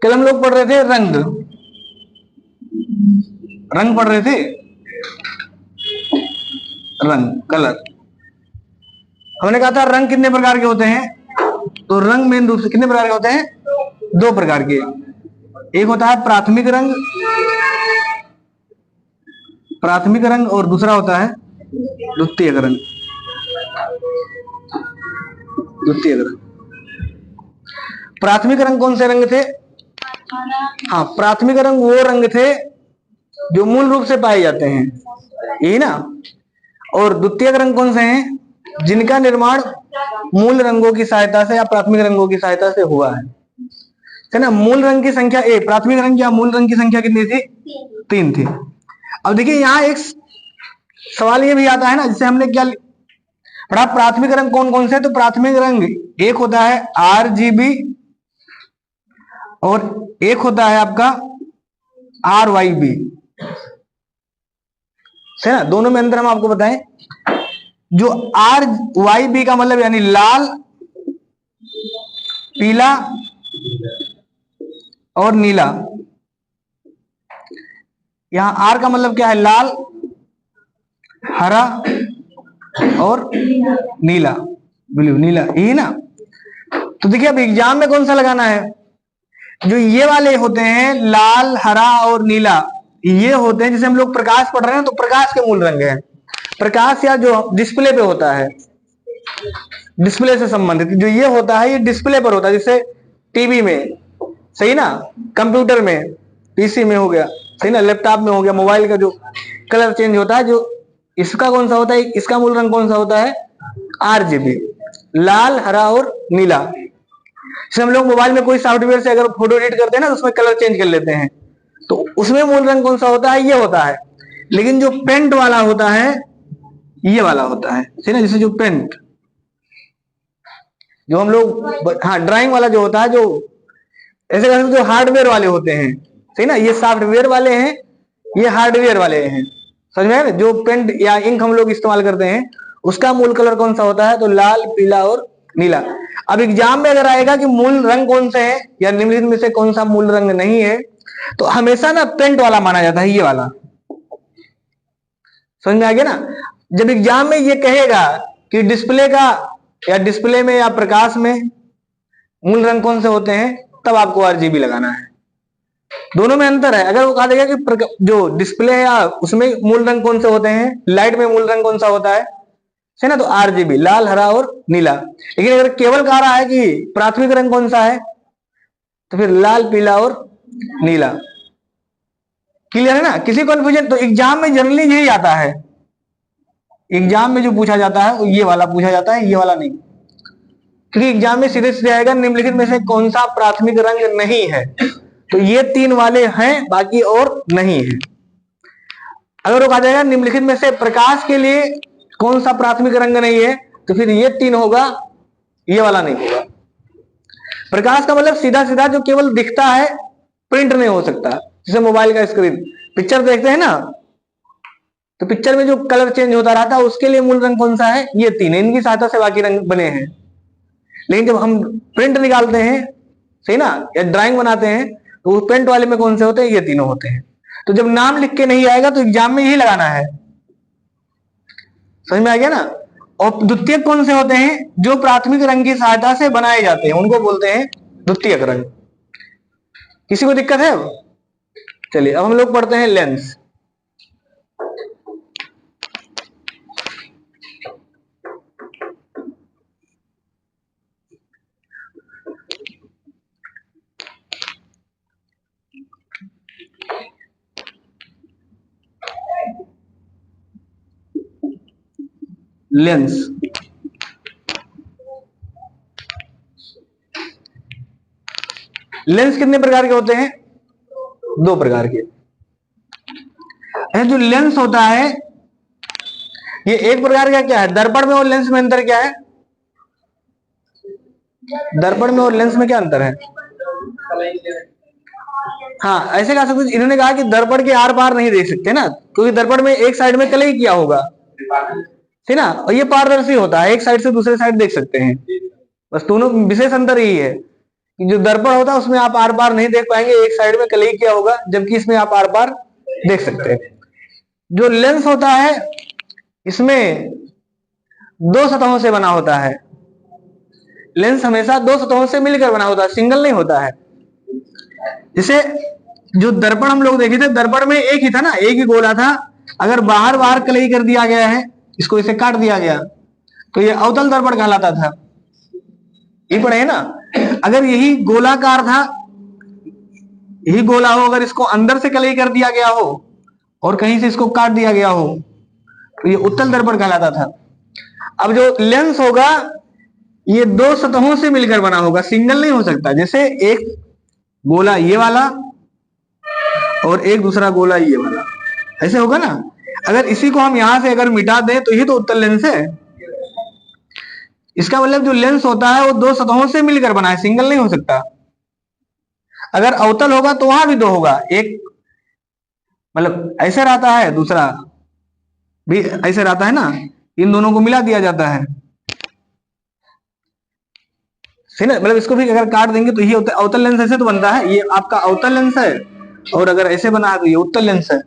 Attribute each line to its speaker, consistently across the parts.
Speaker 1: कल हम लोग पढ़ रहे थे रंग, रंग पढ़ रहे थे, रंग, कलर। हमने कहा था रंग कितने प्रकार के होते हैं, तो रंग मेन रूप से कितने प्रकार के होते हैं, दो प्रकार के। एक होता है प्राथमिक रंग, प्राथमिक रंग, और दूसरा होता है द्वितीयक रंग, द्वितीयक रंग। प्राथमिक रंग कौन से रंग थे, हाँ, प्राथमिक रंग वो रंग थे जो मूल रूप से पाए जाते हैं, यही ना। और द्वितीयक रंग कौन से हैं, जिनका निर्माण मूल रंगों की सहायता से या प्राथमिक रंगों की सहायता से हुआ है ना। मूल रंग की संख्या एक, प्राथमिक रंग या मूल रंग की संख्या कितनी थी, 3 थी। अब देखिए यहां एक सवाल ये भी आता है ना, जिसे हमने क्या पढ़ा, प्राथमिक रंग कौन कौन से, तो प्राथमिक रंग एक होता है RGB और एक होता है आपका RYB, है ना। दोनों में अंतर हम आपको बताएं। जो RYB का मतलब यानी लाल, पीला और नीला। यहां R का मतलब क्या है, लाल, हरा और नीला, ब्लू, नीला, यही ना। तो देखिए अब एग्जाम में कौन सा लगाना है, जो ये वाले होते हैं लाल, हरा और नीला, ये होते हैं जिसे हम लोग प्रकाश पढ़ रहे हैं, तो प्रकाश के मूल रंग है। प्रकाश या जो डिस्प्ले पे होता है, डिस्प्ले से संबंधित जो ये होता है, ये डिस्प्ले पर होता है, जैसे टीवी में, सही ना, कंप्यूटर में, पीसी में हो गया, सही ना, लैपटॉप में हो गया, मोबाइल का जो कलर चेंज होता है, जो इसका कौन सा होता है, इसका मूल रंग कौन सा होता है, RGB, लाल, हरा और नीला। जैसे हम लोग मोबाइल में कोई सॉफ्टवेयर से अगर फोटो एडिट करते हैं ना, तो उसमें कलर चेंज कर लेते हैं, तो उसमें मूल रंग कौन सा होता है, ये होता है। लेकिन जो पेंट वाला होता है, ये वाला होता है, सही ना, जैसे जो पेंट, जो हम लोग, हाँ, ड्राइंग वाला जो होता है, जो ऐसे करके जो हार्डवेयर वाले होते हैं, सही ना, ये सॉफ्टवेयर वाले हैं, ये हार्डवेयर वाले हैं, समझ में आया ना। जो पेंट या इंक हम लोग इस्तेमाल करते हैं, उसका मूल कलर कौन सा होता है, तो लाल, पीला और नीला। अब एग्जाम में अगर आएगा कि मूल रंग कौन से हैं या निम्नलिखित में से कौन सा मूल रंग नहीं है, तो हमेशा ना पेंट वाला माना जाता है, ये वाला, समझ में आ गया ना। जब एग्जाम में ये कहेगा कि डिस्प्ले का या डिस्प्ले में या प्रकाश में मूल रंग कौन से होते हैं, तब आपको RGB लगाना है। दोनों में अंतर है। अगर वो कहा देगा कि जो डिस्प्ले है या उसमें मूल रंग कौन से होते हैं, लाइट में मूल रंग कौन सा होता है ना, तो RGB, लाल, हरा और नीला। लेकिन अगर केवल कह रहा है कि प्राथमिक रंग कौन सा है, तो फिर लाल, पीला और नीला। क्लियर है ना, किसी कंफ्यूजन, तो एग्जाम में जनरली यही आता है। एग्जाम में जो पूछा जाता है वो ये वाला पूछा जाता है, ये वाला नहीं, क्योंकि एग्जाम में सीधे सीधे आएगा निम्नलिखित में से कौन सा प्राथमिक रंग नहीं है, तो ये 3 वाले हैं, बाकी और नहीं है। अगर वो कहा जाएगा निम्नलिखित में से प्रकाश के लिए कौन सा प्राथमिक रंग नहीं है, तो फिर ये 3 होगा, ये वाला नहीं होगा। प्रकाश का मतलब सीधा सीधा जो केवल दिखता है, प्रिंट नहीं हो सकता। जैसे मोबाइल का स्क्रीन, पिक्चर देखते हैं ना, तो पिक्चर में जो कलर चेंज होता रहता है, उसके लिए मूल रंग कौन सा है, ये 3, इनकी सहायता से बाकी रंग बने हैं। लेकिन जब हम प्रिंट निकालते हैं, सही ना, या ड्राइंग बनाते हैं, तो वो पेंट वाले में कौन से होते हैं, ये तीनों होते हैं। तो जब नाम लिख के नहीं आएगा, तो एग्जाम में यही लगाना है, समझ में आ गया ना। और द्वितीयक कौन से होते हैं, जो प्राथमिक रंग की सहायता से बनाए जाते हैं, उनको बोलते हैं द्वितीयक रंग। किसी को दिक्कत है अब? चलिए अब हम लोग पढ़ते हैं लेंस। लेंस, लेंस कितने प्रकार के होते हैं, 2 प्रकार के। जो लेंस होता है, ये एक प्रकार का क्या है, दर्पण में और लेंस में अंतर क्या है, दर्पण में और लेंस में क्या अंतर है? हाँ, ऐसे कह सकते, इन्होंने कहा कि दर्पण के आर पार नहीं देख सकते ना, क्योंकि दर्पण में एक साइड में कलई किया होगा, है ना, और ये पारदर्शी होता है, एक साइड से दूसरे साइड देख सकते हैं, बस दोनों विशेष अंतर यही है। कि जो दर्पण होता है उसमें आप आर पार नहीं देख पाएंगे, एक साइड में कलई किया होगा, जबकि इसमें आप आर पार देख सकते हैं। जो लेंस होता है इसमें दो सतहों से बना होता है। लेंस हमेशा दो सतहों से मिलकर बना होता है, सिंगल नहीं होता है। जैसे जो दर्पण हम लोग देखे थे, दर्पण में एक ही था ना, एक ही गोला था। अगर बाहर बाहर कलई कर दिया गया है, इसको इसे काट दिया गया, तो ये अवतल दर्पण कहलाता था। ये पढ़े है ना। अगर यही गोलाकार था, यही गोला हो, अगर इसको अंदर से कलई कर दिया गया हो और कहीं से इसको काट दिया गया हो, तो ये उत्तल दर्पण कहलाता था। अब जो लेंस होगा ये दो सतहों से मिलकर बना होगा, सिंगल नहीं हो सकता। जैसे एक गोला ये वाला और एक दूसरा गोला ये वाला, ऐसे होगा ना। अगर इसी को हम यहां से अगर मिटा दें तो ये तो उत्तल लेंस है। इसका मतलब जो लेंस होता है वो दो सतहों से मिलकर बना है, सिंगल नहीं हो सकता। अगर अवतल होगा तो वहां भी दो होगा, एक मतलब ऐसे रहता है, दूसरा भी ऐसे रहता है ना, इन दोनों को मिला दिया जाता है। मतलब इसको भी अगर काट देंगे तो ये अवतल लेंस ऐसे तो बनता है, ये आपका अवतल लेंस है, और अगर ऐसे बना है तो ये उत्तल लेंस है।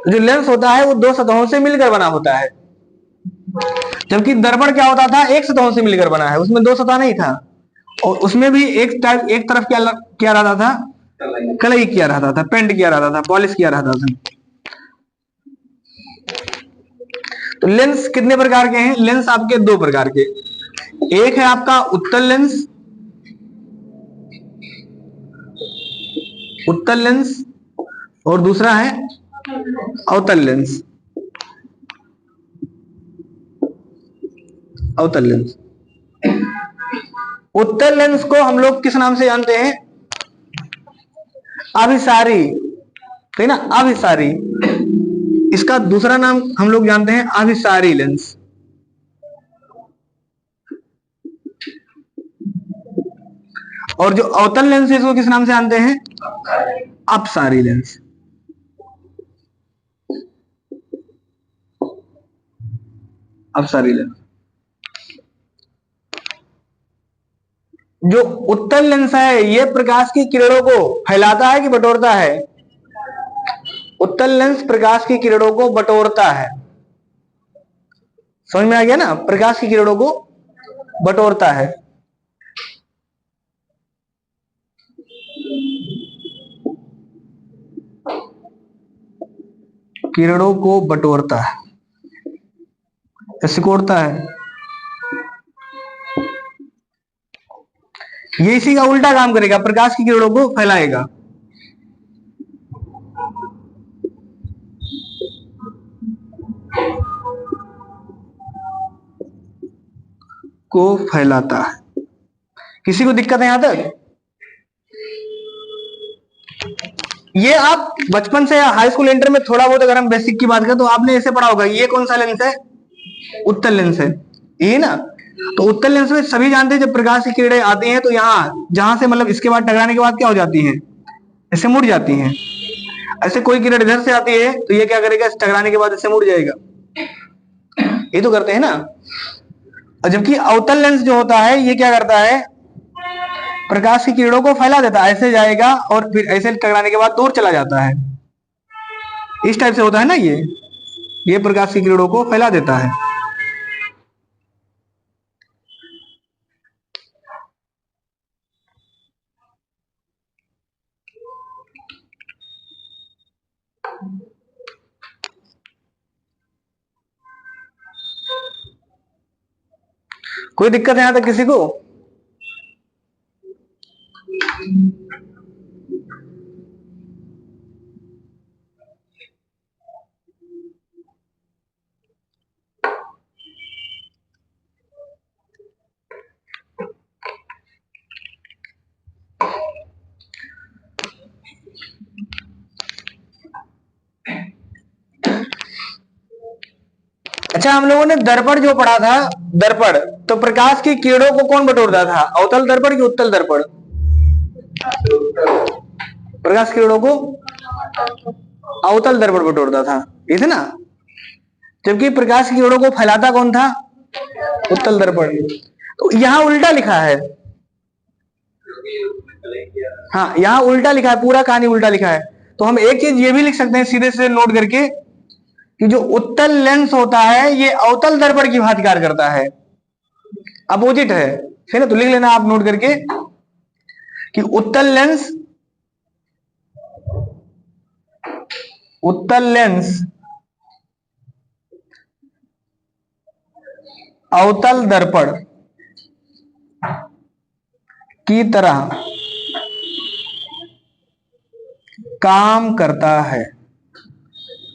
Speaker 1: जो लेंस होता है वो दो सतहों से मिलकर बना होता है, जबकि दर्पण क्या होता था, एक सतहों से मिलकर बना है, उसमें दो सतह नहीं था, और उसमें भी एक तरफ क्या रहता था, कलई किया रहता था, पेंट किया रहता था, पॉलिश किया रहता था। तो लेंस कितने प्रकार के हैं? लेंस आपके दो प्रकार के, एक है आपका उत्तल लेंस, उत्तल लेंस, और दूसरा है अवतल लेंस, अवतल लेंस। उत्तल लेंस को हम लोग किस नाम से जानते हैं? अभिसारी, है ना, अभिसारी। इसका दूसरा नाम हम लोग जानते हैं अभिसारी लेंस। और जो अवतल लेंस है इसको किस नाम से जानते हैं? अपसारी लेंस। अपसारी लेंस। जो उत्तल लेंस है ये प्रकाश की किरणों को फैलाता है कि बटोरता है? उत्तल लेंस प्रकाश की किरणों को बटोरता है। समझ में आ गया ना, प्रकाश की किरणों को बटोरता है। किरणों को बटोरता है, सिकोड़ता है। ये इसी का उल्टा काम करेगा, प्रकाश की किरणों को फैलाएगा। को फैलाता है। किसी को दिक्कत है यहां तक? ये आप बचपन से हाई स्कूल इंटर में थोड़ा बहुत अगर हम बेसिक की बात करें तो आपने ऐसे पढ़ा होगा, ये कौन सा लेंस है? उत्तल लेंस है, ये ना। तो उत्तल लेंस में सभी जानते हैं जब प्रकाश की किरणें आती हैं तो यहाँ जहां से मतलब इसके बाद टकराने के बाद क्या हो जाती हैं? ऐसे मुड़ जाती हैं। ऐसे कोई किरण इधर से आती है तो ये क्या करेगा, टकराने के बाद ऐसे मुड़ जाएगा, ये तो करते हैं ना। और जबकि अवतल लेंस जो होता है ये क्या करता है, प्रकाश की किरणों को फैला देता है, ऐसे जाएगा और फिर ऐसे टकराने के बाद दूर चला जाता है। इस टाइप से होता है ना, ये प्रकाश की किरणों को फैला देता है। कोई दिक्कत है यहां तक किसी को? अच्छा, हम लोगों ने दर्पण जो पढ़ा था, दर्पण, तो प्रकाश की किरणों को कौन बटोरता था, अवतल दर्पण कि उत्तल दर्पण? प्रकाश किरणों को अवतल दर्पण बटोरता था, ये थे ना। जबकि प्रकाश की किरणों को फैलाता कौन था? उत्तल दर्पण। तो यहां उल्टा लिखा है, हाँ, यहाँ उल्टा लिखा है, पूरा कहानी उल्टा लिखा है। तो हम एक चीज ये भी लिख सकते हैं सीधे सीधे नोट करके कि जो उत्तल लेंस होता है ये अवतल दर्पण की भांति कार्य करता है, अपोजिट है ना। तो लिख लेना आप नोट करके कि उत्तल लेंस अवतल दर्पण की तरह काम करता है।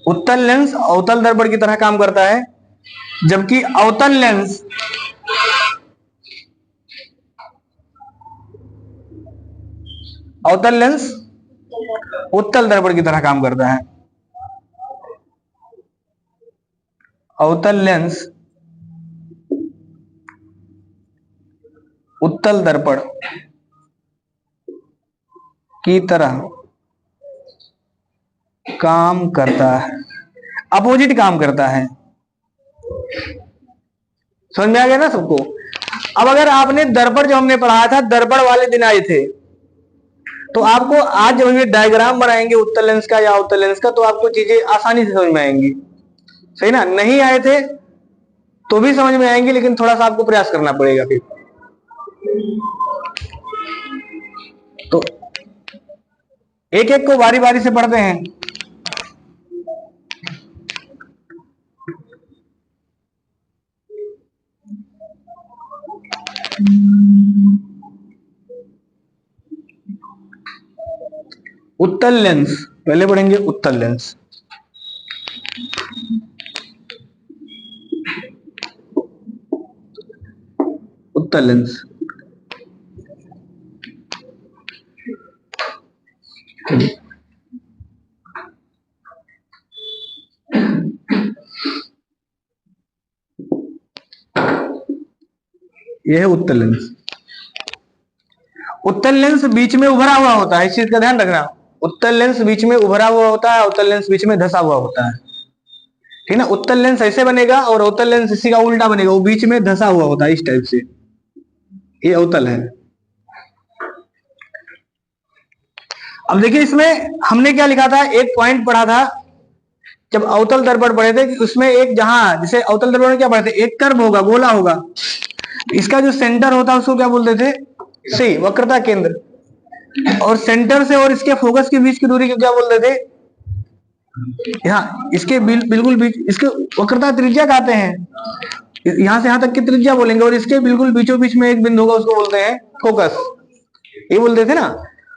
Speaker 1: उत्तल लेंस अवतल दर्पण की तरह काम करता है, जबकि अवतल लेंस उत्तल दर्पण की तरह काम करता है। अवतल लेंस उत्तल दर्पण की तरह काम करता है, अपोजिट काम करता है। समझ में आ गया ना सबको। अब अगर आपने दर्पण जो हमने पढ़ाया था, दर्पण वाले दिन आए थे, तो आपको आज जब हम डायग्राम बनाएंगे उत्तल लेंस का या अवतल लेंस का, तो आपको चीजें आसानी से समझ में आएंगी। सही ना। नहीं आए थे तो भी समझ में आएंगे, लेकिन थोड़ा सा आपको प्रयास करना पड़ेगा फिर। तो एक एक को बारी बारी से पढ़ते हैं। उत्तल लेंस पहले पढ़ेंगे। उत्तल लेंस यह है उत्तल लेंस। उत्तल लेंस बीच में उभरा हुआ होता है, इस चीज का ध्यान रखना। उत्तल लेंस बीच में उभरा हुआ होता है, अवतल लेंस बीच में धसा हुआ होता है। ठीक ना। उत्तल लेंस ऐसे बनेगा और अवतल लेंस इसी का उल्टा बनेगा, वो बीच में धसा हुआ होता है इस टाइप से। ये अवतल है। अब देखिए इसमें हमने क्या लिखा था, एक पॉइंट पढ़ा था जब अवतल दर्पण पढ़े थे, उसमें एक जहां जैसे अवतल दर्पण में क्या पढ़े थे, एक कर्व होगा, गोला होगा, इसका जो सेंटर होता है उसको क्या बोलते थे, सी, वक्रता केंद्र। और सेंटर से और इसके फोकस के बीच की दूरी को क्या बोलते थे, यहाँ इसके बिल्कुल बीच, इसके वक्रता त्रिज्या कहते हैं। यहां से यहां तक की त्रिज्या बोलेंगे, और इसके बिल्कुल बीचों बीच में एक बिंदु होगा, उसको बोलते हैं फोकस। ये बोलते थे ना।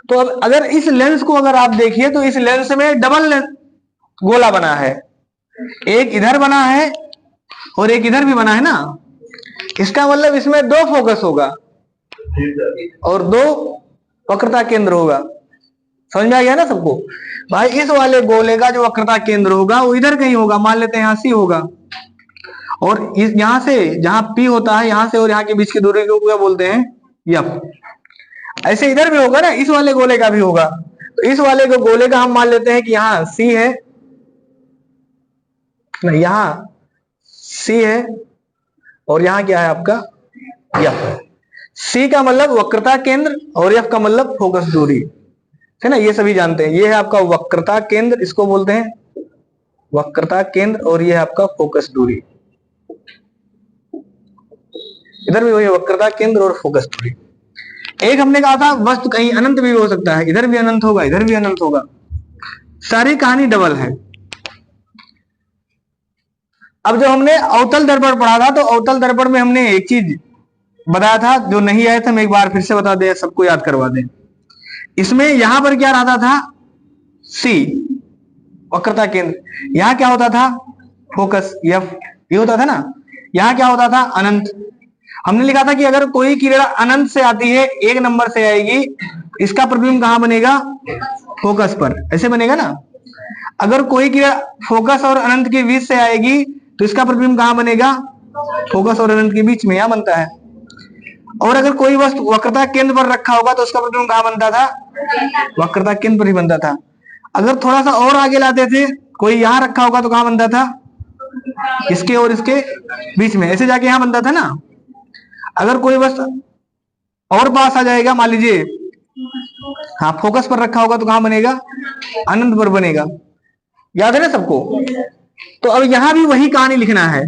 Speaker 1: तो अब अगर इस लेंस को अगर आप देखिए तो इस लेंस में डबल गोला बना है, एक इधर बना है और एक इधर भी बना है ना। इसका मतलब इसमें दो फोकस होगा और दो वक्रता केंद्र होगा। समझ में आ गया ना सबको। भाई इस वाले गोले का जो वक्रता केंद्र होगा वो इधर कहीं होगा, मान लेते हैं यहां सी होगा, और इस यहां से जहां पी होता है, यहां से और यहां के बीच की दूरी को क्या बोलते हैं, एफ। ऐसे इधर भी होगा ना, इस वाले गोले का भी होगा। तो इस वाले को गोले का हम मान लेते हैं कि यहाँ सी है, नहीं यहाँ सी है, और यहाँ क्या है आपका, एफ है। सी का मतलब वक्रता केंद्र और एफ का मतलब फोकस दूरी, है ना। ये सभी जानते हैं। ये है आपका वक्रता केंद्र, इसको बोलते हैं वक्रता केंद्र, और ये है आपका फोकस दूरी। इधर भी वही वक्रता केंद्र और फोकस दूरी। एक हमने कहा था वस्तु कहीं अनंत भी हो सकता है, इधर भी अनंत होगा, इधर भी अनंत होगा। सारी कहानी डबल है। अब जो हमने अवतल दर्पण पढ़ा था, तो अवतल दर्पण में हमने एक चीज बताया था, जो नहीं आया था हम एक बार फिर से बता दें, सबको याद करवा दें। इसमें यहां पर क्या रहता था, सी वक्रता केंद्र, यहां क्या होता था, फोकस एफ, ये होता था ना। यहां क्या होता था, अनंत। हमने लिखा था कि अगर कोई किरण अनंत से आती है, एक नंबर से आएगी, इसका प्रतिबिंब कहां बनेगा, फोकस पर, ऐसे बनेगा ना। अगर कोई किरण फोकस और अनंत के बीच से आएगी तो इसका प्रतिबिंब कहां बनेगा, फोकस और अनंत के बीच में, यहां बनता है। और अगर कोई वस्तु वक्रता केंद्र पर रखा होगा तो उसका प्रतिबिंब कहां बनता था, वक्रता केंद्र पर ही बनता था। अगर थोड़ा सा और आगे लाते थे, कोई यहां रखा होगा तो कहां बनता था, इसके और इसके बीच में, ऐसे जाके यहां बनता था ना। अगर कोई वस्तु और पास आ जाएगा, मान लीजिए हाँ, फोकस पर रखा होगा तो कहां बनेगा? अनंत पर बनेगा। याद है ना सबको? तो अब यहां भी वही कहानी लिखना है।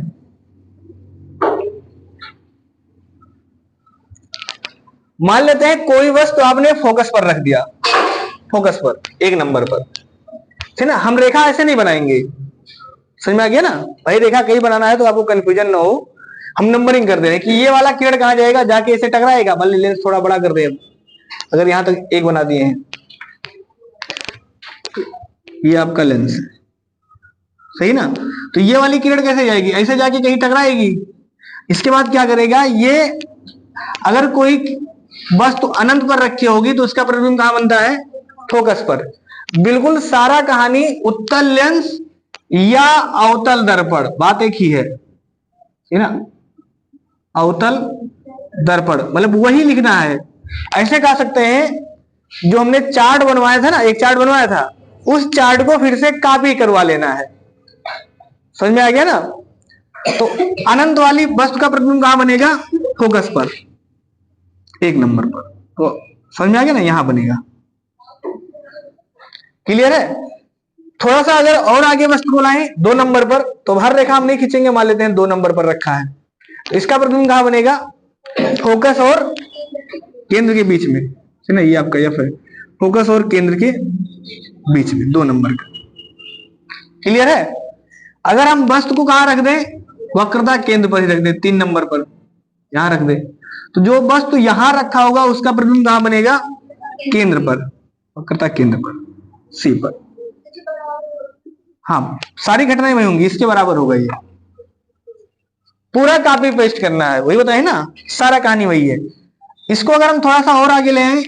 Speaker 1: मान लेते हैं कोई वस्तु आपने फोकस पर रख दिया, फोकस पर, एक नंबर पर, ठीक ना। हम रेखा ऐसे नहीं बनाएंगे, समझ में आ गया ना भाई? रेखा कहीं बनाना है तो आपको कंफ्यूजन ना हो, हम नंबरिंग कर दे रहे हैं कि ये वाला किरण कहां जाएगा, जाके इसे टकराएगा। मान लीजिए लेंस थोड़ा बड़ा कर दे, अगर यहां तक एक बना दिए हैं, ये आपका लेंस है, सही ना। तो ये वाली किरण कैसे जाएगी? ऐसे जाके कहीं टकराएगी। इसके बाद क्या करेगा ये, अगर कोई वस्तु अनंत पर रखी होगी तो उसका प्रतिबिंब कहां बनता है? फोकस पर। बिल्कुल सारा कहानी उत्तल लेंस या अवतल दर्पण, बात एक ही है ना। अवतल दर्पण मतलब वही लिखना है। ऐसे कह सकते हैं जो हमने चार्ट बनवाया था ना, एक चार्ट बनवाया था, उस चार्ट को फिर से कॉपी करवा लेना है। समझ में आ गया ना? तो अनंत वाली वस्तु का प्रतिबिंब कहां बनेगा? फोकस पर, एक नंबर पर। तो समझ में आ गया ना, यहां बनेगा। क्लियर है? थोड़ा सा अगर और आगे वस्तु को लाएं 2 नंबर पर, तो हर रेखा हम नहीं खींचेंगे, मान लेते हैं 2 नंबर पर रखा है, तो इसका प्रतिबिंब कहां बनेगा? फोकस और केंद्र के बीच में, है ना। ये आपका एफ है, फोकस और केंद्र के बीच में 2 नंबर का। क्लियर है? अगर हम वस्तु को कहां रख दें? वक्रता केंद्र पर ही रख दें, 3 नंबर पर यहां रख दें, तो जो वस्तु यहां रखा होगा उसका प्रतिबिंब कहां बनेगा? केंद्र पर, वक्रता केंद्र पर, सी पर। हाँ, सारी घटनाएं वही होंगी, इसके बराबर होगा ये। पूरा कॉपी पेस्ट करना है, वही बताए ना, सारा कहानी वही है। इसको अगर हम थोड़ा सा और आगे ले आए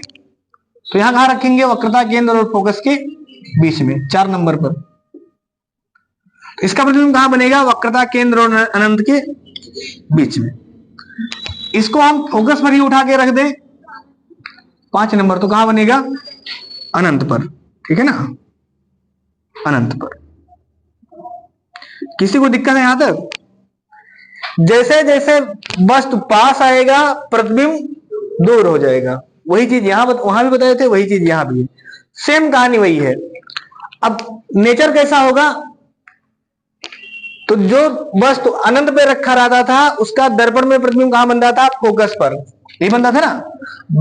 Speaker 1: तो यहां कहां रखेंगे? वक्रता केंद्र और फोकस के बीच में, 4 नंबर पर। इसका प्रतिबिंब कहां बनेगा? वक्रता केंद्र और अनंत के बीच में। इसको हम फोकस पर ही उठा के रख दें 5 नंबर, तो कहां बनेगा? अनंत पर, ठीक है ना, अनंत पर। किसी को दिक्कत है यहां तक? जैसे जैसे वस्तु पास आएगा प्रतिबिंब दूर हो जाएगा। वही चीज यहां वहां भी बताए थे, वही चीज यहां भी, सेम कहानी वही है। अब नेचर कैसा होगा? तो जो वस्तु अनंत पे रखा रहता था उसका दर्पण में प्रतिबिंब कहां बनता था? फोकस पर ही बनता था ना।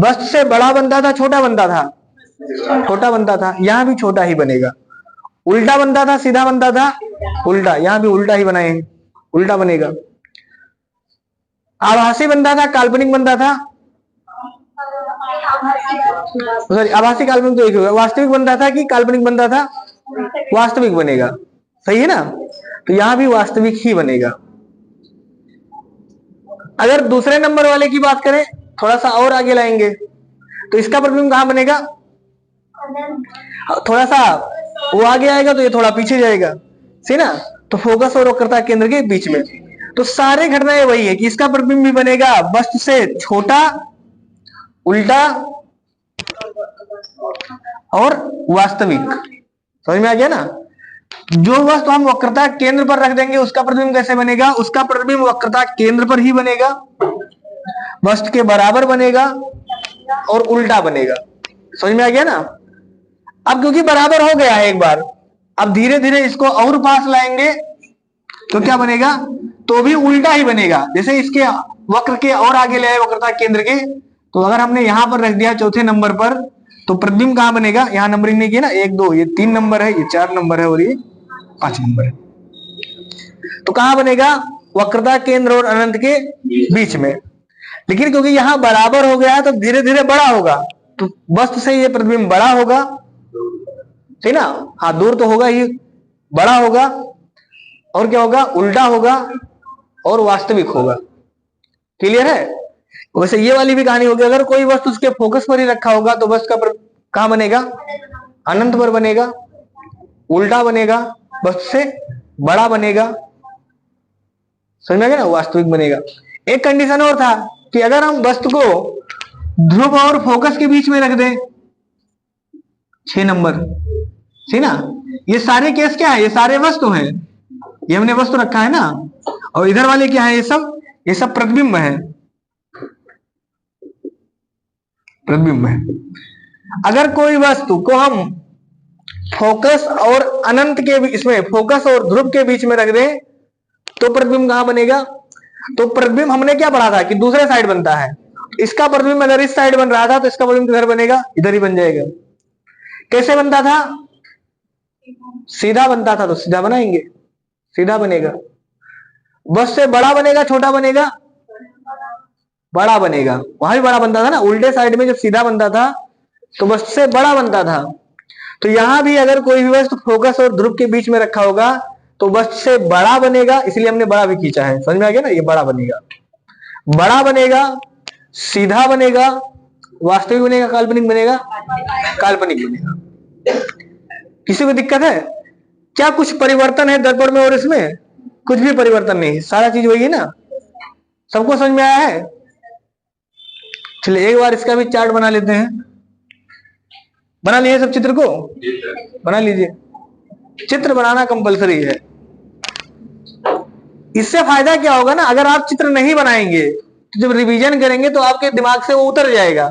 Speaker 1: वस्तु से बड़ा बनता था, छोटा बनता था? छोटा बनता था। यहां भी छोटा ही बनेगा। उल्टा बनता था, सीधा बनता था? उल्टा। यहां भी उल्टा ही बनाए, उल्टा बनेगा। आभासी बनता था, काल्पनिक बनता था? सॉरी, आभासी काल्पनिक तो एक होगा। वास्तविक बनता था कि काल्पनिक बनता था? वास्तविक बनेगा, सही है ना। तो यहां भी वास्तविक ही बनेगा। अगर दूसरे नंबर वाले की बात करें, थोड़ा सा और आगे लाएंगे, तो इसका प्रतिबिंब कहां बनेगा? थोड़ा सा वो आगे आएगा तो ये थोड़ा पीछे जाएगा, सही ना। तो फोकस और वक्रता केंद्र के बीच में। तो सारे घटनाएं वही है कि इसका प्रतिबिंब भी बनेगा वस्तु से छोटा, उल्टा और वास्तविक। समझ में आ गया ना? जो वस्तु हम वक्रता केंद्र पर रख देंगे उसका प्रतिबिंब कैसे बनेगा? उसका प्रतिबिंब वक्रता केंद्र पर ही बनेगा, वस्तु के बराबर बनेगा और उल्टा बनेगा। समझ में आ गया ना? अब क्योंकि बराबर हो गया है एक बार, अब धीरे धीरे इसको और पास लाएंगे तो क्या बनेगा? तो भी उल्टा ही बनेगा। जैसे इसके वक्र के और आगे ले आए वक्रता केंद्र के, तो अगर हमने यहां पर रख दिया 4थे नंबर पर, तो प्रतिबिंब कहां बनेगा? यहां नंबरिंग नहीं किया ना, 1 2, ये 3 नंबर है, ये 4 नंबर है और ये 5 नंबर है। तो कहां बनेगा? वक्रता केंद्र और अनंत के बीच में। लेकिन क्योंकि यहां बराबर हो गया है तो धीरे धीरे बड़ा होगा, तो वस्तु से ये प्रतिबिंब बड़ा होगा, ठीक ना। हाँ, दूर तो होगा ही, बड़ा होगा, और क्या होगा? उल्टा होगा और वास्तविक होगा। क्लियर है? वैसे ये वाली भी कहानी होगी। अगर कोई वस्तु उसके फोकस पर ही रखा होगा तो वस्तु का कहां बनेगा? अनंत पर बनेगा, उल्टा बनेगा, वस्तु से बड़ा बनेगा। समझ में आ गया ना? वास्तविक बनेगा। एक कंडीशन और था कि अगर हम वस्तु को ध्रुव और फोकस के बीच में रख दें, 6 नंबर, ठीक ना। ये सारे केस क्या है? ये सारे वस्तु हैं, ये हमने वस्तु रखा है ना, और इधर वाले क्या है? ये सब प्रतिबिंब है, प्रतिबिंब है। अगर कोई वस्तु को हम फोकस और अनंत के इसमें फोकस और ध्रुव के बीच में रख दें तो प्रतिबिंब कहां बनेगा? तो प्रतिबिंब हमने क्या पढ़ा था कि दूसरे साइड बनता है। इसका प्रतिबिंब अगर इस साइड बन रहा था तो इसका प्रतिबिंब किधर बनेगा? इधर ही बन जाएगा। कैसे बनता था? सीधा बनता था तो सीधा बनाएंगे, सीधा बनेगा। बस से बड़ा बनेगा छोटा बनेगा? बड़ा बनेगा। वहां भी बड़ा बनता था ना, उल्टे साइड में जब सीधा बनता था तो बस से बड़ा बनता था। तो यहां भी अगर कोई भी वस्तु फोकस और ध्रुव के बीच में रखा होगा तो वस्तु से बड़ा बनेगा, इसलिए हमने बड़ा भी खींचा है। समझ में आ गया ना? ये बड़ा बनेगा, बड़ा बनेगा, सीधा बनेगा, वास्तविक बनेगा, काल्पनिक बनेगा? काल्पनिक बनेगा। किसी को दिक्कत है क्या? कुछ परिवर्तन है दर्पण में और इसमें? कुछ भी परिवर्तन नहीं, सारा चीज वही है ना। सबको समझ में आया है? चलिए एक बार इसका भी चार्ट बना लेते हैं। बना लिए सब चित्र को? बना लीजिए। चित्र बनाना कंपलसरी है। इससे फायदा क्या होगा ना, अगर आप चित्र नहीं बनाएंगे तो जब रिवीजन करेंगे तो आपके दिमाग से वो उतर जाएगा।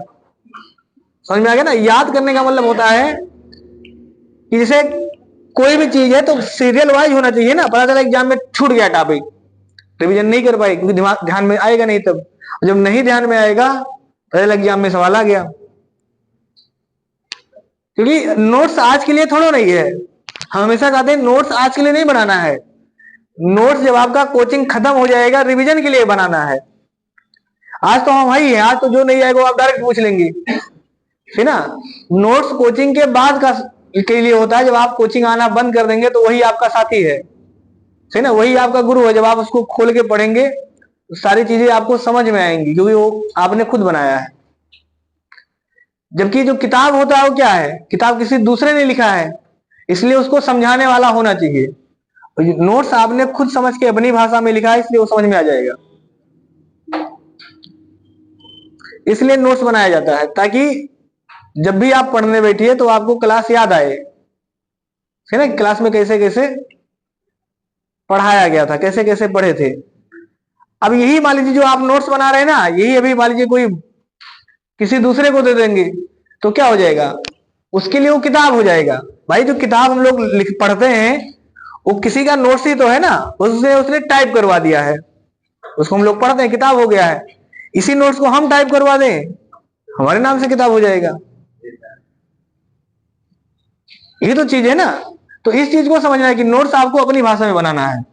Speaker 1: समझ में आ गया ना? याद करने का मतलब होता है कि जैसे कोई भी चीज है तो सीरियल वाइज होना चाहिए ना। पता चला एग्जाम में छूट गया टॉपिक, रिवीजन नहीं कर पाए क्योंकि दिमाग ध्यान में आएगा नहीं। तब जब नहीं ध्यान में आएगा पहले एग्जाम में सवाल आ गया। क्योंकि नोट्स आज के लिए थोड़ा नहीं है। हम हमेशा कहते हैं नोट्स आज के लिए नहीं बनाना है। नोट्स जब आपका कोचिंग खत्म हो जाएगा रिवीजन के लिए बनाना है। आज तो हम वही है, आज तो जो नहीं आएगा वो आप डायरेक्ट पूछ लेंगे, है ना। नोट्स कोचिंग के बाद का के लिए होता है। जब आप कोचिंग आना बंद कर देंगे तो वही आपका साथी है ना, वही आपका गुरु है। जब आप उसको खोल के पढ़ेंगे तो सारी चीजें आपको समझ में आएंगी क्योंकि वो आपने खुद बनाया है। जबकि जो किताब होता है वो क्या है? किताब किसी दूसरे ने लिखा है, इसलिए उसको समझाने वाला होना चाहिए। नोट्स आपने खुद समझ के अपनी भाषा में लिखा है, इसलिए वो समझ में आ जाएगा। इसलिए नोट्स बनाया जाता है ताकि जब भी आप पढ़ने बैठिए तो आपको क्लास याद आए, है ना। क्लास में कैसे कैसे पढ़ाया गया था, कैसे कैसे पढ़े थे। अब यही मान लीजिए जो आप नोट्स बना रहे हैं ना, यही अभी मान लीजिए कोई किसी दूसरे को दे देंगे तो क्या हो जाएगा? उसके लिए वो किताब हो जाएगा। भाई जो किताब हम लोग पढ़ते हैं वो किसी का नोट्स ही तो है ना, उसने टाइप करवा दिया है, उसको हम लोग पढ़ते हैं, किताब हो गया है। इसी नोट्स को हम टाइप करवा दें, हमारे नाम से किताब हो जाएगा। ये तो चीज है ना। तो इस चीज को समझना है कि नोट्स आपको अपनी भाषा में बनाना है।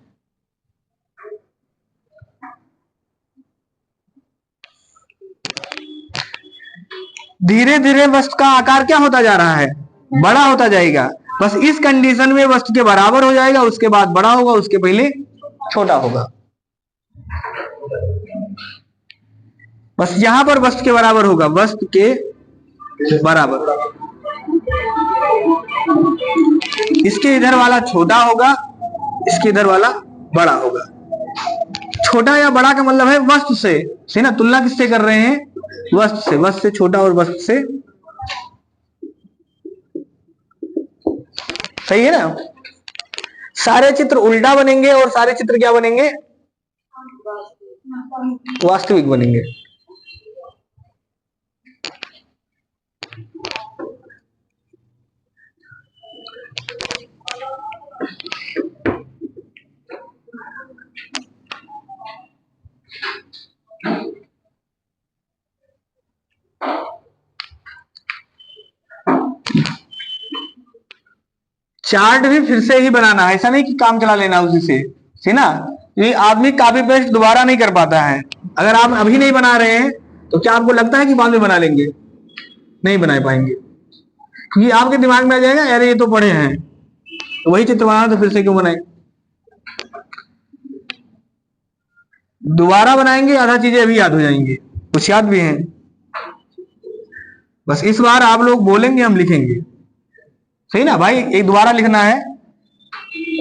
Speaker 1: धीरे धीरे वस्तु का आकार क्या होता जा रहा है? बड़ा होता जाएगा। बस इस कंडीशन में वस्तु के बराबर हो जाएगा, उसके बाद बड़ा होगा, उसके पहले छोटा होगा। बस यहां पर वस्तु के बराबर होगा, वस्तु के बराबर। इसके इधर वाला छोटा होगा, इसके इधर वाला बड़ा होगा। छोटा या बड़ा का मतलब है वस्तु से ना। तुलना किससे कर रहे हैं? वस्तु से। वस्तु से छोटा और वस्तु से, सही है ना। सारे चित्र उल्टा बनेंगे और सारे चित्र क्या बनेंगे? वास्तविक बनेंगे। चार्ट भी फिर से ही बनाना है, ऐसा नहीं कि काम चला लेना उसी से, है ना। ये आदमी कॉपी पेस्ट दोबारा नहीं कर पाता है। अगर आप अभी नहीं बना रहे हैं तो क्या आपको लगता है कि बाद में बना लेंगे? नहीं बना पाएंगे, क्योंकि आपके दिमाग में आ जाएगा यार ये तो पढ़े हैं, तो वही चित्र बनाना तो फिर से क्यों बनाए। दोबारा बनाएंगे आधा चीजें अभी याद हो जाएंगी, कुछ याद भी हैं। बस इस बार आप लोग बोलेंगे, हम लिखेंगे, सही ना भाई। एक दोबारा लिखना है,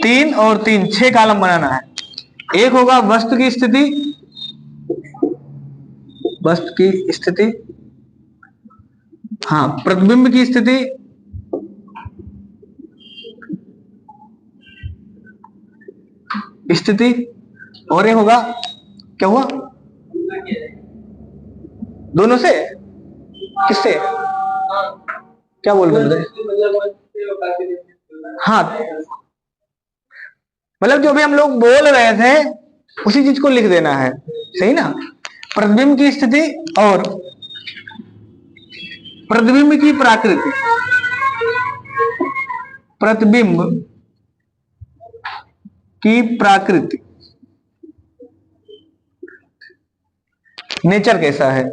Speaker 1: 3 और 3 6 कॉलम बनाना है। एक होगा वस्तु की स्थिति, वस्तु की स्थिति, हाँ, प्रतिबिंब की स्थिति, स्थिति, और ये होगा क्या हुआ? दोनों से? किससे? क्या बोल रहे थे? हाँ, मतलब जो भी हम लोग बोल रहे थे उसी चीज को लिख देना है, सही ना। प्रतिबिंब की स्थिति और प्रतिबिंब की प्राकृति, प्रतिबिंब की प्राकृति, नेचर कैसा है,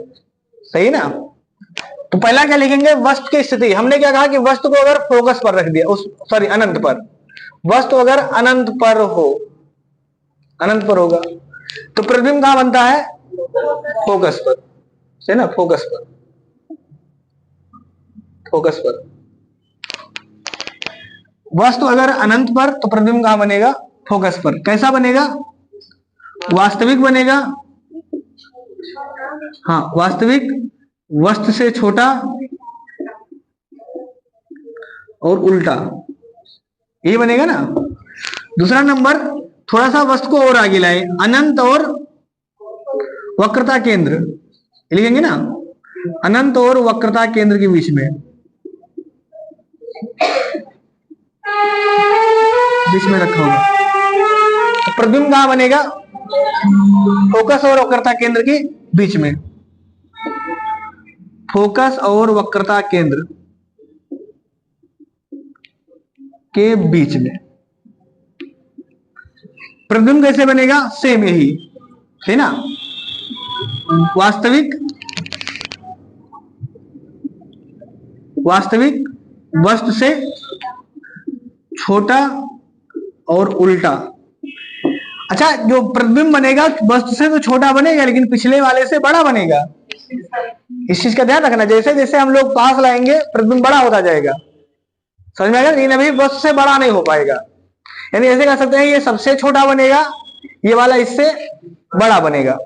Speaker 1: सही ना। तो पहला क्या लिखेंगे? वस्तु की स्थिति। हमने क्या कहा कि वस्तु को अगर फोकस पर रख दिया, उस सॉरी अनंत पर, वस्तु अगर अनंत पर हो, अनंत पर होगा तो प्रतिबिंब कहां बनता है? फोकस पर, है ना, फोकस पर, फोकस पर। वस्तु अगर अनंत पर तो प्रतिबिंब कहां बनेगा? फोकस पर। कैसा बनेगा? वास्तविक बनेगा। हाँ, वास्तविक, वस्तु से छोटा और उल्टा, ये बनेगा ना। दूसरा नंबर, थोड़ा सा वस्तु को और आगे लाए, अनंत और वक्रता केंद्र लिखेंगे ना, अनंत और वक्रता केंद्र के बीच में, रखा होगा तो प्रतिबिंब कहां बनेगा? फोकस और वक्रता केंद्र के बीच में, फोकस और वक्रता केंद्र के बीच में। प्रतिबिंब कैसे बनेगा? सेम यही है ना, वास्तविक, वास्तविक, वस्तु से छोटा और उल्टा। अच्छा, जो प्रतिबिंब बनेगा वस्तु से तो छोटा बनेगा लेकिन पिछले वाले से बड़ा बनेगा, इस चीज का ध्यान रखना। जैसे जैसे हम लोग पास लाएंगे प्रतिबिंब बड़ा होता जाएगा, समझ में आएगा। लेकिन अभी वस्तु से बड़ा नहीं हो पाएगा, यानी ऐसे कह सकते हैं ये सबसे छोटा बनेगा, ये वाला इससे बड़ा बनेगा।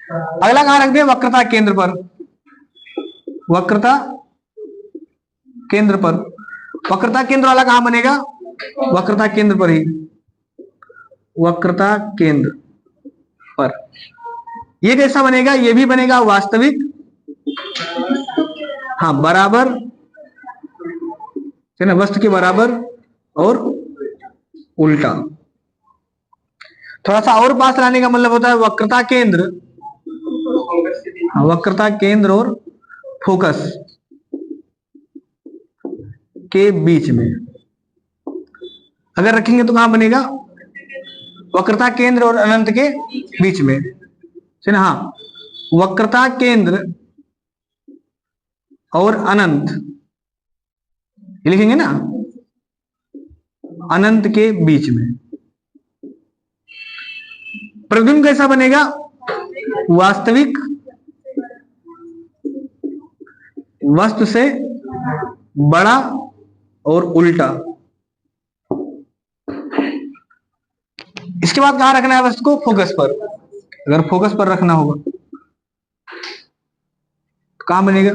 Speaker 1: अगला कहां रख दिया? वक्रता केंद्र पर, वक्रता केंद्र पर। वक्रता केंद्र वाला कहां बनेगा? वक्रता केंद्र पर ही, वक्रता केंद्र पर। ये कैसा बनेगा? ये भी बनेगा वास्तविक, हाँ बराबर, है ना, वस्तु के बराबर और उल्टा। थोड़ा सा और पास लाने का मतलब होता है वक्रता केंद्र, हाँ वक्रता केंद्र और फोकस के बीच में अगर रखेंगे तो कहां बनेगा? वक्रता केंद्र और अनंत के बीच में, है ना। हाँ, वक्रता केंद्र और अनंत लिखेंगे ना, अनंत के बीच में। प्रतिबिंब कैसा बनेगा? वास्तविक, वस्तु से बड़ा और उल्टा। इसके बाद कहां रखना है वस्तु को? फोकस पर। अगर फोकस पर रखना होगा तो कहां बनेगा?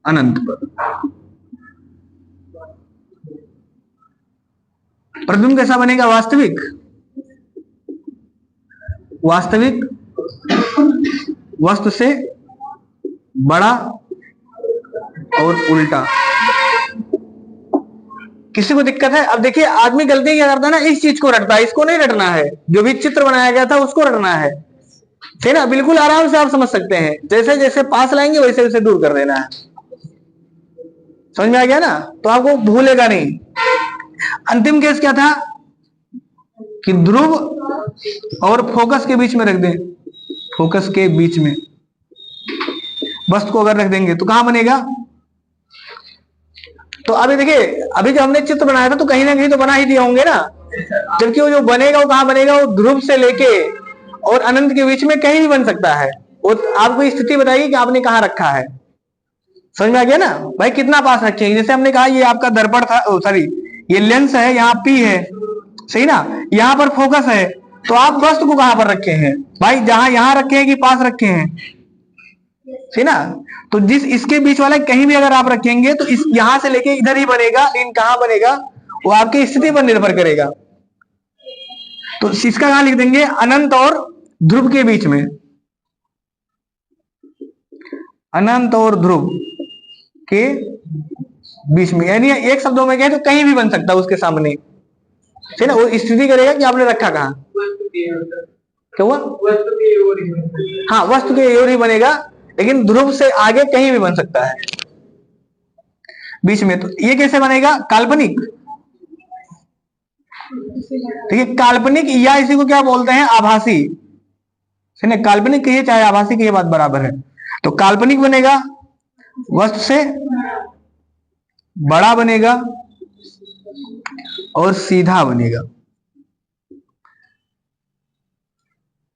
Speaker 1: अनंत पर। प्रतिबिंब कैसा बनेगा? वास्तविक, वास्तविक, वस्तु से बड़ा और उल्टा। किसी को दिक्कत है? अब देखिए आदमी गलती क्या करता है ना, इस चीज को रटता है, इसको नहीं रटना है, जो भी चित्र बनाया गया था उसको रटना है, ठीक ना। बिल्कुल आराम से आप समझ सकते हैं, जैसे जैसे पास लाएंगे वैसे वैसे दूर कर देना है। समझ में आ गया ना, तो आपको भूलेगा नहीं। अंतिम केस क्या था कि ध्रुव और फोकस के बीच में रख दें, फोकस के बीच में वस्तु को अगर रख देंगे तो कहां बनेगा? तो अभी देखिए, अभी जो हमने चित्र बनाया था तो कहीं ना कहीं तो बना ही दिए होंगे ना, जबकि वो जो बनेगा वो कहां बनेगा? वो ध्रुव से लेके और अनंत के बीच में कहीं भी बन सकता है। वो आपको स्थिति बताइए कि आपने कहां रखा है। समझ में आ गया ना भाई, कितना पास रखेंगे? जैसे हमने कहा ये आपका दर्पण था, सॉरी ये लेंस है, यहाँ पी है, सही ना, यहाँ पर फोकस है, तो आप वस्तु को कहां पर रखे हैं भाई? जहां यहां रखे हैं कि पास रखे हैं, सही ना। तो जिस इसके बीच वाला कहीं भी अगर आप रखेंगे तो इस यहां से लेके इधर ही बनेगा, लेकिन कहां बनेगा वो आपकी स्थिति पर निर्भर करेगा। तो इसका कहां लिख देंगे? अनंत और ध्रुव के बीच में, अनंत और ध्रुव के बीच में, यानी एक शब्दों में कहे तो कहीं भी बन सकता है उसके सामने, ठीक है ना। वो स्थिति करेगा कि आपने रखा कहाँ, क्या हुआ, हाँ वस्तु के ओर ही बनेगा, लेकिन ध्रुव से आगे कहीं भी बन सकता है बीच में। तो ये कैसे बनेगा, काल्पनिक, ठीक है। काल्पनिक या इसी को क्या बोलते हैं, आभासी, ठीक है। काल्पनिक कहिए चाहे आभासी कहिए, बात बराबर है। तो काल्पनिक बनेगा, वस्तु से बड़ा बनेगा और सीधा बनेगा।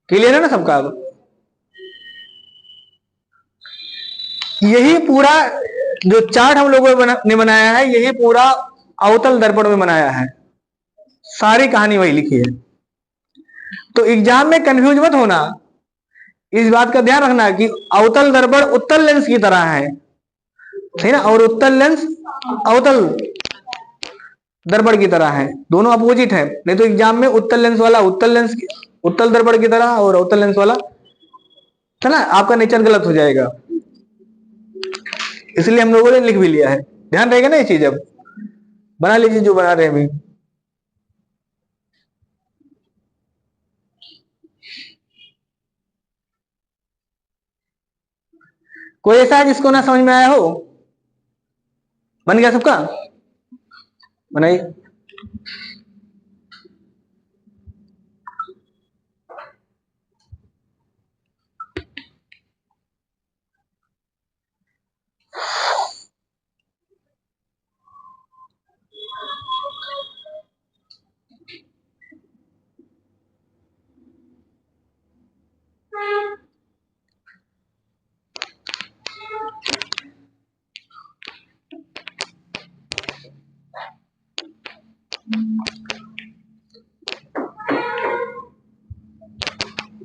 Speaker 1: क्लियर है ना सबका। अब यही पूरा जो चार्ट हम लोगों ने बनाया है, यही पूरा अवतल दर्पण में बनाया है, सारी कहानी वही लिखी है। तो एग्जाम में कंफ्यूज मत होना, इस बात का ध्यान रखना कि अवतल दर्पण उत्तल लेंस की तरह है, ठीक है ना, और उत्तल लेंस अवतल दर्पण की तरह है, दोनों अपोजिट है। नहीं तो एग्जाम में उत्तल लेंस वाला उत्तल दर्पण की तरह और अवतल लेंस वाला, है ना, आपका नेचर गलत हो जाएगा। इसलिए हम लोगों ने लिख भी लिया है, ध्यान रहेगा ना ये चीज। अब बना लीजिए जो बना रहे हैं अभी। कोई ऐसा है जिसको ना समझ में आया हो, बन गया सबका, बनाइए।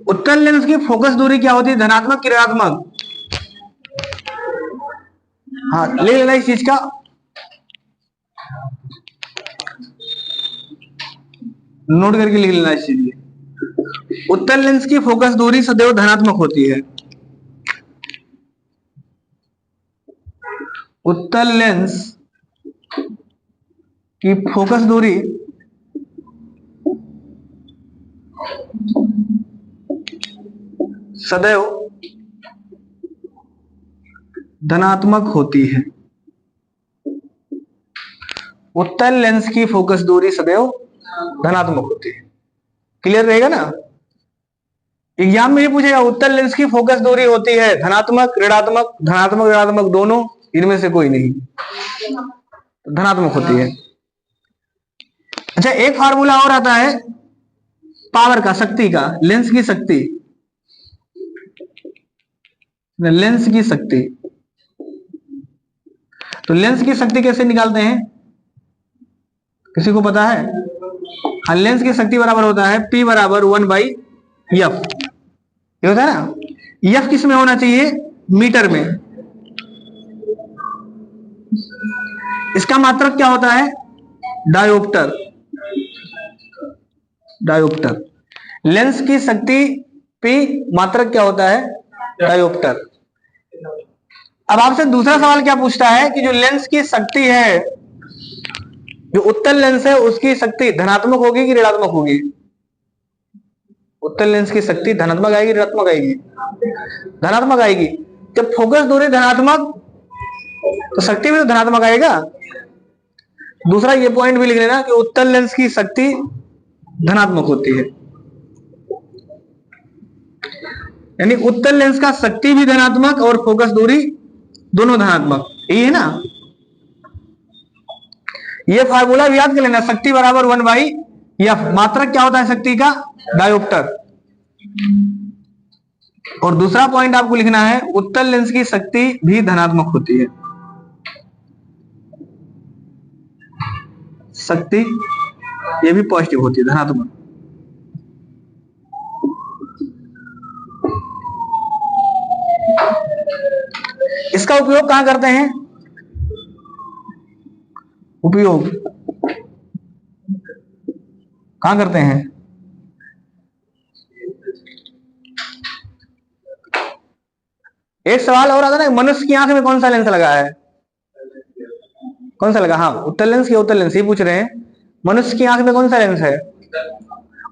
Speaker 1: उत्तल लेंस की फोकस दूरी क्या होती है, धनात्मक कि ऋणात्मक, हाँ ले लेना इस चीज का। नोट करके लिख लेना इस चीज को। उत्तल लेंस की फोकस दूरी सदैव धनात्मक होती है। उत्तल लेंस की फोकस दूरी सदैव धनात्मक होती है। उत्तल लेंस की फोकस दूरी सदैव धनात्मक होती है। क्लियर रहेगा ना। एग्जाम में ये पूछेगा उत्तल लेंस की फोकस दूरी होती है धनात्मक ऋणात्मक, धनात्मक ऋणात्मक दोनों, इनमें से कोई नहीं, तो धनात्मक होती है। अच्छा एक फार्मूला और आता है पावर का, शक्ति का, लेंस की शक्ति, लेंस की शक्ति। तो लेंस की शक्ति कैसे निकालते हैं, किसी को पता है। हाँ लेंस की शक्ति बराबर होता है P बराबर 1/F, ये होता है ना। F किस में होना चाहिए, मीटर में। इसका मात्रक क्या होता है, डायोप्टर, डायोप्टर। लेंस की शक्ति P, मात्रक क्या होता है, डायोप्टर। अब आपसे दूसरा सवाल क्या पूछता है कि जो लेंस की शक्ति है, जो उत्तल लेंस है उसकी शक्ति धनात्मक होगी कि ऋणात्मक होगी। उत्तल लेंस की शक्ति धनात्मक आएगी ऋणात्मक आएगी, धनात्मक आएगी। जब फोकस दूरी धनात्मक तो शक्ति भी तो धनात्मक आएगा। दूसरा ये पॉइंट भी लिख लेना कि उत्तल लेंस की शक्ति धनात्मक होती है, यानी उत्तल लेंस का शक्ति भी धनात्मक और फोकस दूरी दोनों धनात्मक, यही है ना। ये फार्मूला भी याद कर लेना, शक्ति बराबर 1/F, मात्रक क्या होता है शक्ति का, डायोप्टर। और दूसरा पॉइंट आपको लिखना है उत्तल लेंस की शक्ति भी धनात्मक होती है, शक्ति ये भी पॉजिटिव होती है, धनात्मक। इसका उपयोग कहां करते हैं, उपयोग कहां करते हैं, एक सवाल और आता है ना, मनुष्य की आंख में कौन सा लेंस लगा है? कौन सा लगा? हाँ, उत्तल लेंस या उत्तल लेंस, ये पूछ रहे हैं। मनुष्य की आंख में कौन सा लेंस है?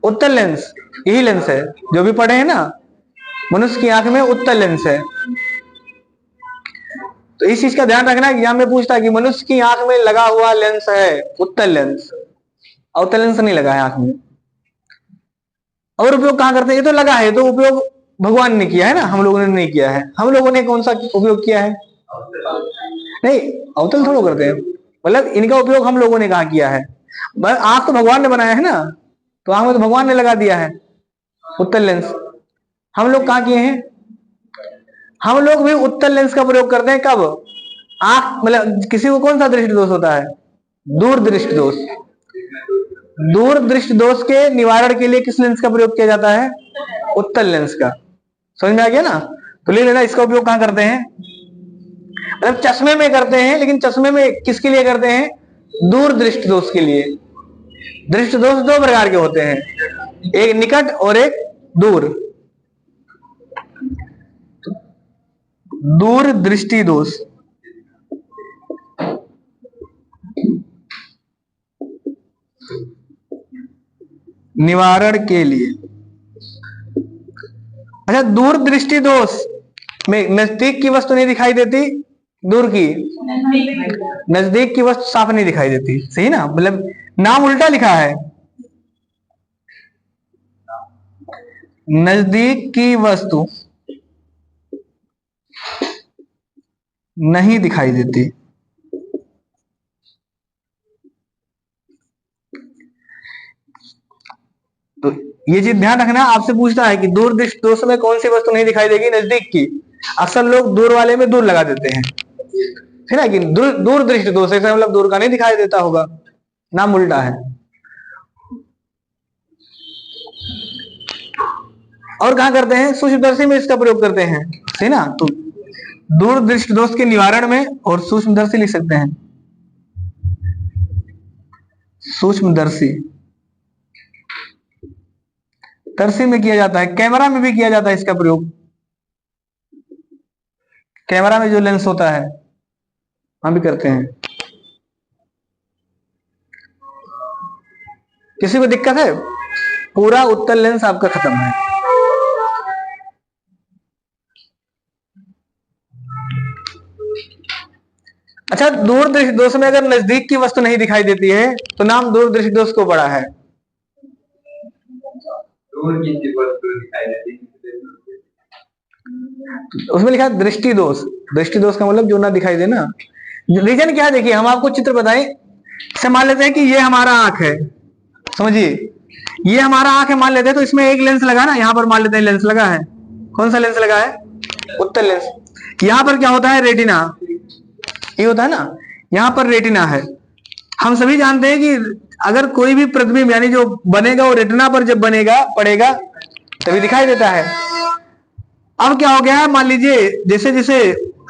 Speaker 1: उत्तल लेंस, यही लेंस है जो भी पढ़े हैं ना। मनुष्य की आंख में उत्तल लेंस है। तो इस चीज का ध्यान रखना, एग्जाम में पूछता है कि मनुष्य की आंख में लगा हुआ लेंस है उत्तल लेंस, अवतल लेंस नहीं लगा है आंख में। और उपयोग कहां करते हैं? ये तो लगा है, तो उपयोग भगवान ने किया है ना, हम लोगों ने नहीं किया है। हम लोगों ने कौन सा उपयोग किया है? नहीं, अवतल थोड़ा करते हैं, मतलब इनका उपयोग हम लोगों ने कहा किया है। आंख तो भगवान ने बनाया है ना, तो आंख में तो भगवान ने लगा दिया है उत्तल लेंस। हम लोग कहां किए हैं? हम लोग भी उत्तल लेंस का प्रयोग करते हैं। कब? आंख, मतलब किसी को कौन सा दृष्टि दोष होता है? दूर दृष्टि दोष। दूर दृष्टि दोष के निवारण के लिए किस लेंस का प्रयोग किया जाता है? उत्तल लेंस का। समझ में आ गया ना? तो ले लेना, इसका उपयोग कहां करते हैं? मतलब चश्मे में करते हैं, लेकिन चश्मे में किसके लिए करते हैं? दूर दृष्टि दोष के लिए। दृष्टि दोष दो प्रकार के होते हैं, एक निकट और एक दूर। दूर दृष्टि दोष निवारण के लिए। अच्छा, दूर दृष्टि दोष में नजदीक की वस्तु नहीं दिखाई देती, दूर की, नजदीक की वस्तु साफ नहीं दिखाई देती, सही ना? मतलब नाम उल्टा लिखा है, नजदीक की वस्तु नहीं दिखाई देती। तो ये चीज ध्यान रखना, आपसे पूछता है कि दूर दृष्टि दोष में कौन सी वस्तु नहीं दिखाई देगी? नजदीक की। अक्सर लोग दूर वाले में दूर लगा देते हैं, है ना? कि दूर दृष्टि दोष है, मतलब दूर का नहीं दिखाई देता होगा, नाम उल्टा है। और कहां करते हैं? सूक्ष्मदर्शी में इसका प्रयोग करते हैं, है ना? तो दूर दृष्टि दोष के निवारण में और सूक्ष्मदर्शी लिख सकते हैं, सूक्ष्मदर्शी। दर्शी में किया जाता है, कैमरा में भी किया जाता है इसका प्रयोग। कैमरा में जो लेंस होता है, हम भी करते हैं। किसी को दिक्कत है? पूरा उत्तल लेंस आपका खत्म है। अच्छा, दूर दृष्टि दोष में अगर नजदीक की वस्तु नहीं दिखाई देती है तो नाम दूर दृष्टि दोष को पड़ा है। दूर की वस्तु दिखाई देती है, उसमें लिखा है दृष्टि दोष। दृष्टि दोष का मतलब जो ना दिखाई दे ना। रीजन क्या है? देखिए, हम आपको चित्र बताएं। से मान लेते हैं कि ये हमारा आंख है, समझिए, ये हमारा आंख है मान लेते हैं, तो इसमें एक लेंस लगा ना, यहां पर मान लेते हैं लेंस लगा है। कौन सा लेंस लगा है? उत्तल लेंस। यहां पर क्या होता है? रेटिना, ये होता है ना, यहां पर रेटिना है। हम सभी जानते हैं कि अगर कोई भी प्रतिबिंब यानी जो बनेगा वो रेटिना पर जब बनेगा पड़ेगा तभी दिखाई देता है। अब क्या हो गया है? मान लीजिए जैसे जैसे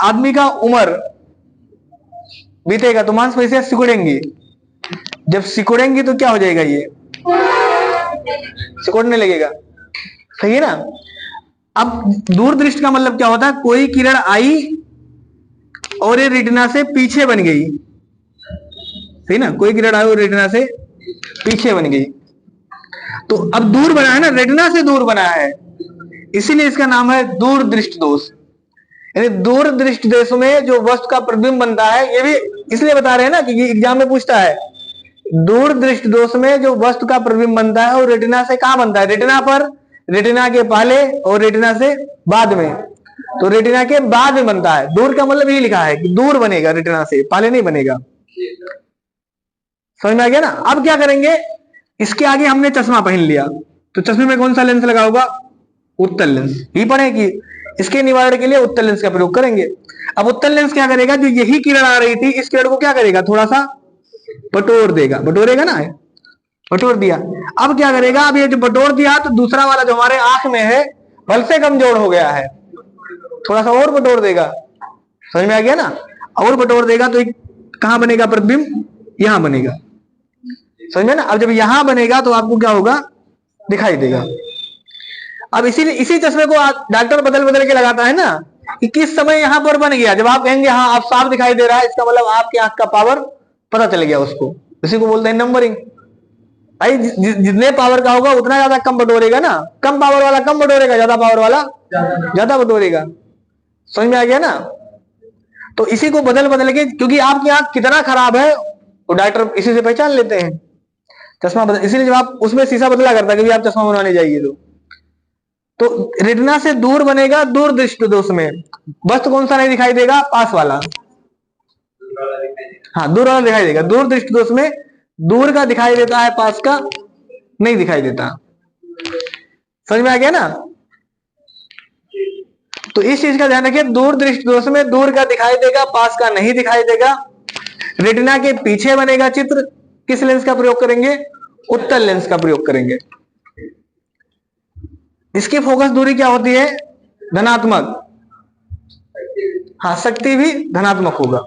Speaker 1: आदमी का उम्र बीतेगा तो मांसपेशियां सिकुड़ेंगी। जब सिकुड़ेंगी तो क्या हो जाएगा? ये सिकुड़ने लगेगा, सही है ना? अब दूर दृष्टि का मतलब क्या होता है? कोई किरण आई और ये रेटिना से पीछे बन गई, सही ना? कोई किरण आई और रेटिना से पीछे बन गई, तो अब दूर बना है ना, रेटिना से दूर बना है, इसीलिए इसका नाम है दूर दृष्टि दोष। यानी दूर दृष्टि दोष में जो वस्तु का प्रतिबिंब बनता है, ये भी इसलिए बता रहे हैं ना कि ये एग्जाम में पूछता है। दूर दृष्टि दोष में जो वस्तु का प्रतिबिंब बनता है वो रेटिना से कहां बनता है? रेटिना पर, रेटिना के पहले और रेटिना से बाद में। तो रेटिना के बाद में बनता है। दूर का मतलब यही लिखा है कि दूर बनेगा, रेटिना से, पहले नहीं बनेगा। समझ में आ गया ना? अब क्या करेंगे? इसके आगे हमने चश्मा पहन लिया, तो चश्मे में कौन सा लेंस लगा होगा? उत्तल लेंस ही पढ़े कि इसके निवारण के लिए उत्तल लेंस का प्रयोग करेंगे। अब उत्तल लेंस क्या करेगा? जो यही किरण आ रही थी इस किरण को क्या करेगा? थोड़ा सा बटोर देगा, बटोरेगा ना, बटोर दिया। अब क्या करेगा? अब ये जो बटोर दिया तो दूसरा वाला जो हमारे आंख में है बल से कमजोर हो गया है, थोड़ा सा और बटोर देगा। समझ में आ गया ना? और बटोर देगा तो कहां बनेगा प्रतिबिंब? यहां बनेगा, समझ में ना? अब जब यहां बनेगा तो आपको क्या होगा? दिखाई देगा। अब इसीलिए इसी चश्मे को डॉक्टर बदल बदल के लगाता है ना, कि किस समय यहां पर बन गया। जब आप कहेंगे हाँ आप साफ दिखाई दे रहा है, इसका मतलब आपकी आंख का पावर पता चल गया उसको, इसी को बोलते हैं नंबरिंग। भाई जितने पावर का होगा उतना ज्यादा कम बटोरेगा ना, कम पावर वाला कम बटोरेगा, ज्यादा पावर वाला ज्यादा बटोरेगा। समझ में आ गया ना। तो इसी को बदल बदल के, क्योंकि आपकी आंख कितना खराब है वो डॉक्टर इसी से पहचान लेते हैं, चश्मा बदल। इसीलिए जब आप उसमें शीशा बदला करता है कि आप चश्मा बनवाने जाइए तो रेटिना से दूर बनेगा दूर दृष्टि दोष में। वस्तु कौन सा नहीं दिखाई देगा? पास वाला। हाँ दूर वाला दिखाई देगा। दूर दृष्टि दोष में दूर का दिखाई देता है, पास का नहीं दिखाई देता। समझ में आ गया ना। तो इस चीज का ध्यान रखिए, दूर दृष्टि दोष में दूर का दिखाई देगा, पास का नहीं दिखाई देगा। रेटिना के पीछे बनेगा चित्र, किस लेंस का प्रयोग करेंगे? उत्तल लेंस का प्रयोग करेंगे। इसकी फोकस दूरी क्या होती है? धनात्मक। हाँ शक्ति भी धनात्मक होगा।